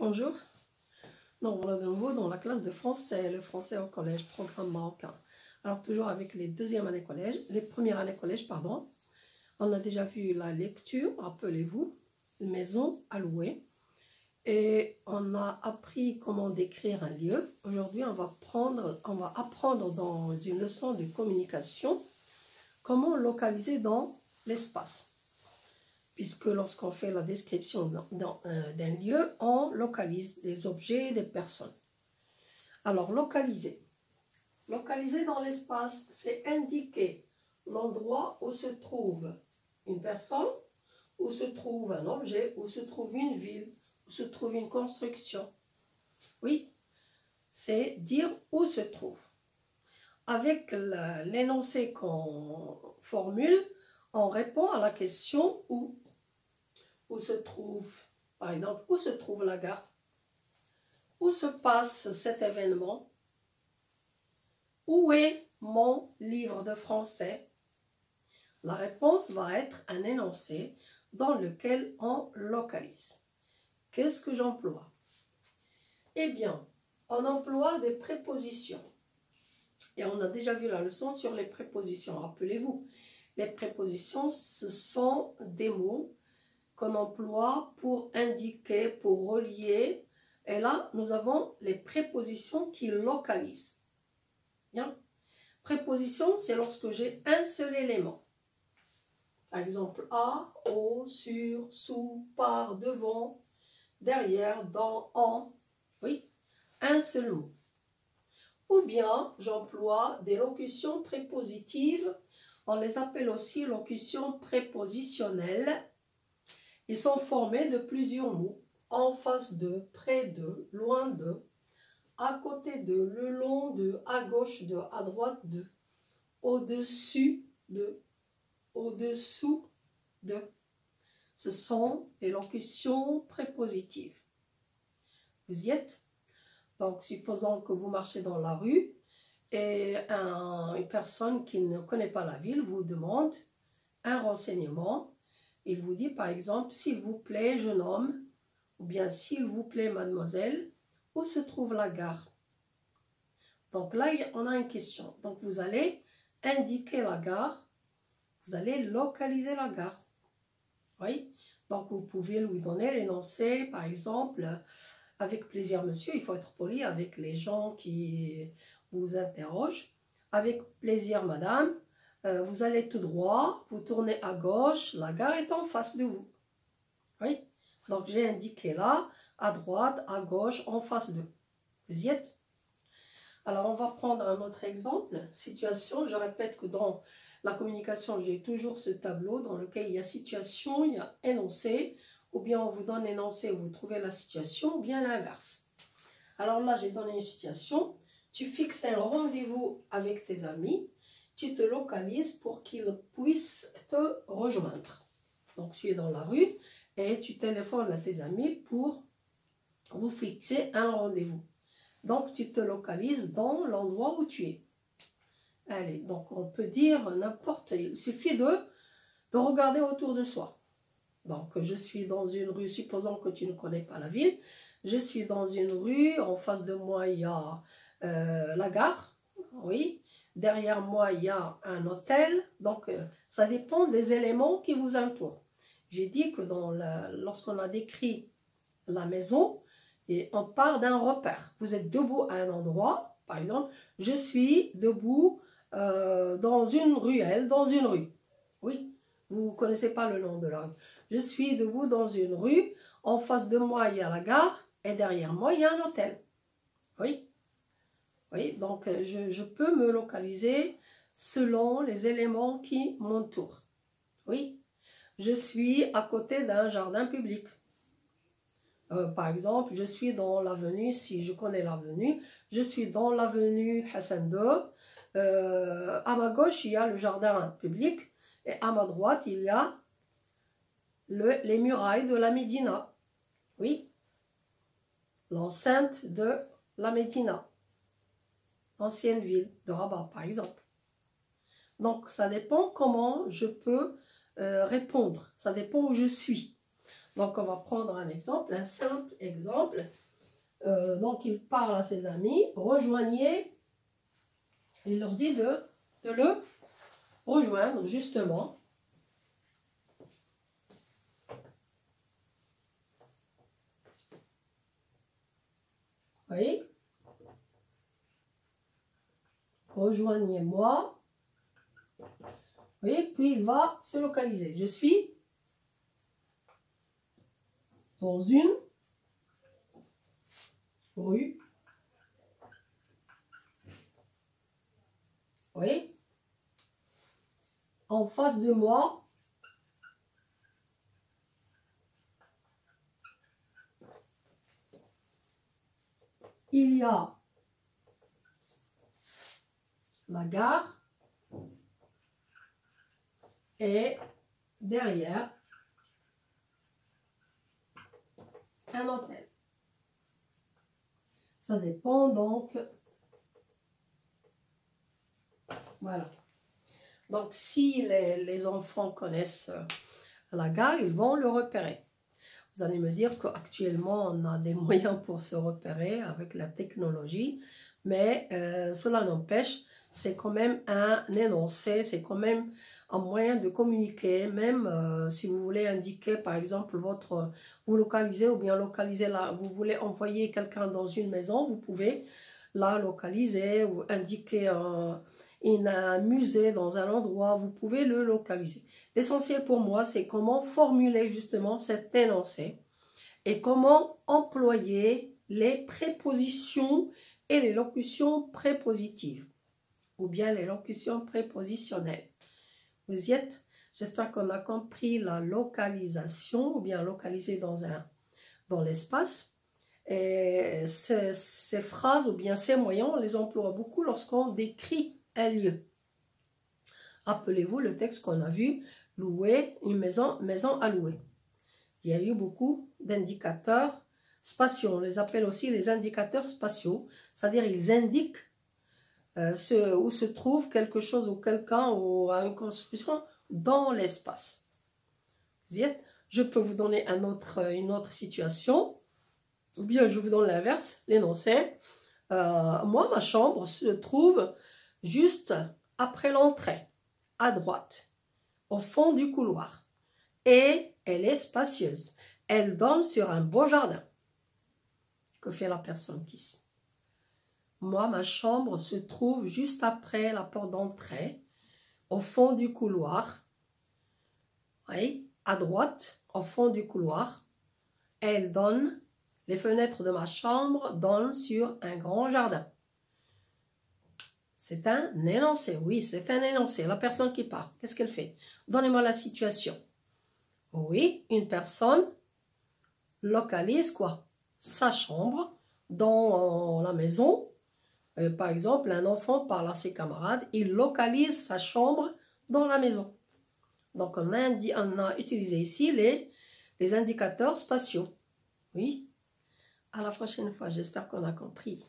Bonjour, donc voilà de nouveau dans la classe de français, le français au collège, programme marocain. Alors toujours avec les deuxièmes années collège, les premières années collège, pardon. On a déjà vu la lecture, rappelez-vous, maison à louer. Et on a appris comment décrire un lieu. Aujourd'hui, on va apprendre dans une leçon de communication comment localiser dans l'espace. Puisque lorsqu'on fait la description d'un lieu, on localise des objets, des personnes. Alors, localiser. Localiser dans l'espace, c'est indiquer l'endroit où se trouve une personne, où se trouve un objet, où se trouve une ville, où se trouve une construction. Oui, c'est dire où se trouve. Avec l'énoncé qu'on formule, on répond à la question où. Où se trouve, par exemple, où se trouve la gare? Où se passe cet événement? Où est mon livre de français? La réponse va être un énoncé dans lequel on localise. Qu'est-ce que j'emploie? Eh bien, on emploie des prépositions. Et on a déjà vu la leçon sur les prépositions. Rappelez-vous, les prépositions, ce sont des mots qu'on emploie pour indiquer, pour relier. Et là, nous avons les prépositions qui localisent. Bien. Préposition, c'est lorsque j'ai un seul élément. Par exemple, à, au, sur, sous, par, devant, derrière, dans, en. Oui, un seul mot. Ou bien, j'emploie des locutions prépositives. On les appelle aussi locutions prépositionnelles. Ils sont formés de plusieurs mots, en face de, près de, loin de, à côté de, le long de, à gauche de, à droite de, au-dessus de, au-dessous de. Ce sont les locutions prépositives. Vous y êtes? Donc, supposons que vous marchez dans la rue et une personne qui ne connaît pas la ville vous demande un renseignement. Il vous dit par exemple, s'il vous plaît, jeune homme, ou bien s'il vous plaît, mademoiselle, où se trouve la gare? Donc là, on a une question. Donc vous allez indiquer la gare, vous allez localiser la gare. Oui. Donc vous pouvez lui donner l'énoncé, par exemple, avec plaisir monsieur, il faut être poli avec les gens qui vous interrogent. Avec plaisir madame. Vous allez tout droit, vous tournez à gauche, la gare est en face de vous. Oui, donc j'ai indiqué là, à droite, à gauche, en face de. Vous y êtes? Alors on va prendre un autre exemple. Situation, je répète que dans la communication, j'ai toujours ce tableau dans lequel il y a situation, il y a énoncé, ou bien on vous donne énoncé, vous trouvez la situation, ou bien l'inverse. Alors là, j'ai donné une situation. Tu fixes un rendez-vous avec tes amis. Tu te localises pour qu'ils puissent te rejoindre. Donc, tu es dans la rue et tu téléphones à tes amis pour vous fixer un rendez-vous. Donc, tu te localises dans l'endroit où tu es. Allez, donc on peut dire n'importe, il suffit de regarder autour de soi. Donc, je suis dans une rue, supposons que tu ne connais pas la ville. Je suis dans une rue, en face de moi, il y a la gare, oui. Derrière moi, il y a un hôtel. Donc, ça dépend des éléments qui vous entourent. J'ai dit que lorsqu'on a décrit la maison, et on part d'un repère. Vous êtes debout à un endroit, par exemple, je suis debout dans une ruelle, dans une rue. Oui, vous ne connaissez pas le nom de la rue. Je suis debout dans une rue, en face de moi, il y a la gare, et derrière moi, il y a un hôtel. Oui. Oui, donc je peux me localiser selon les éléments qui m'entourent. Oui, je suis à côté d'un jardin public. Par exemple, je suis dans l'avenue, si je connais l'avenue, je suis dans l'avenue Hassan II. À ma gauche, il y a le jardin public et à ma droite, il y a les murailles de la Médina. Oui, l'enceinte de la Médina. Ancienne ville de Rabat, par exemple. Donc, ça dépend comment je peux répondre. Ça dépend où je suis. Donc, on va prendre un exemple, un simple exemple. Donc, il parle à ses amis, rejoignez. Il leur dit de le rejoindre, justement. Vous voyez? Rejoignez-moi. Vous voyez? Puis, il va se localiser. Je suis dans une rue. Oui. En face de moi, il y a la gare et derrière un hôtel. Ça dépend donc. Voilà. Donc, si les enfants connaissent la gare, ils vont le repérer. Vous allez me dire qu'actuellement, on a des moyens pour se repérer avec la technologie, mais cela n'empêche, c'est quand même un énoncé, c'est quand même un moyen de communiquer, même si vous voulez indiquer, par exemple, vous localisez ou bien localiser là, vous voulez envoyer quelqu'un dans une maison, vous pouvez la localiser ou indiquer un musée dans un endroit, vous pouvez le localiser. L'essentiel pour moi, c'est comment formuler justement cet énoncé et comment employer les prépositions et les locutions prépositives ou bien les locutions prépositionnelles. Vous y êtes? J'espère qu'on a compris la localisation ou bien localiser dans l'espace. Et ces phrases ou bien ces moyens, on les emploie beaucoup lorsqu'on décrit un lieu. Rappelez-vous le texte qu'on a vu, louer une maison à louer. Il y a eu beaucoup d'indicateurs spatiaux. On les appelle aussi les indicateurs spatiaux, c'est-à-dire ils indiquent où se trouve quelque chose ou quelqu'un ou une construction dans l'espace. Vous y êtes? Je peux vous donner une autre situation, ou bien je vous donne l'inverse, l'énoncé. Moi, ma chambre se trouve juste après l'entrée, à droite, au fond du couloir. Et elle est spacieuse. Elle donne sur un beau jardin. Que fait la personne qui ici? Moi, ma chambre se trouve juste après la porte d'entrée, au fond du couloir. Oui, à droite, au fond du couloir. Elle donne, les fenêtres de ma chambre donnent sur un grand jardin. C'est un énoncé, oui, c'est un énoncé. La personne qui parle, qu'est-ce qu'elle fait? Donnez-moi la situation. Oui, une personne localise quoi? Sa chambre dans la maison. Par exemple, un enfant parle à ses camarades, il localise sa chambre dans la maison. Donc, on a utilisé ici les indicateurs spatiaux. Oui. À la prochaine fois, j'espère qu'on a compris.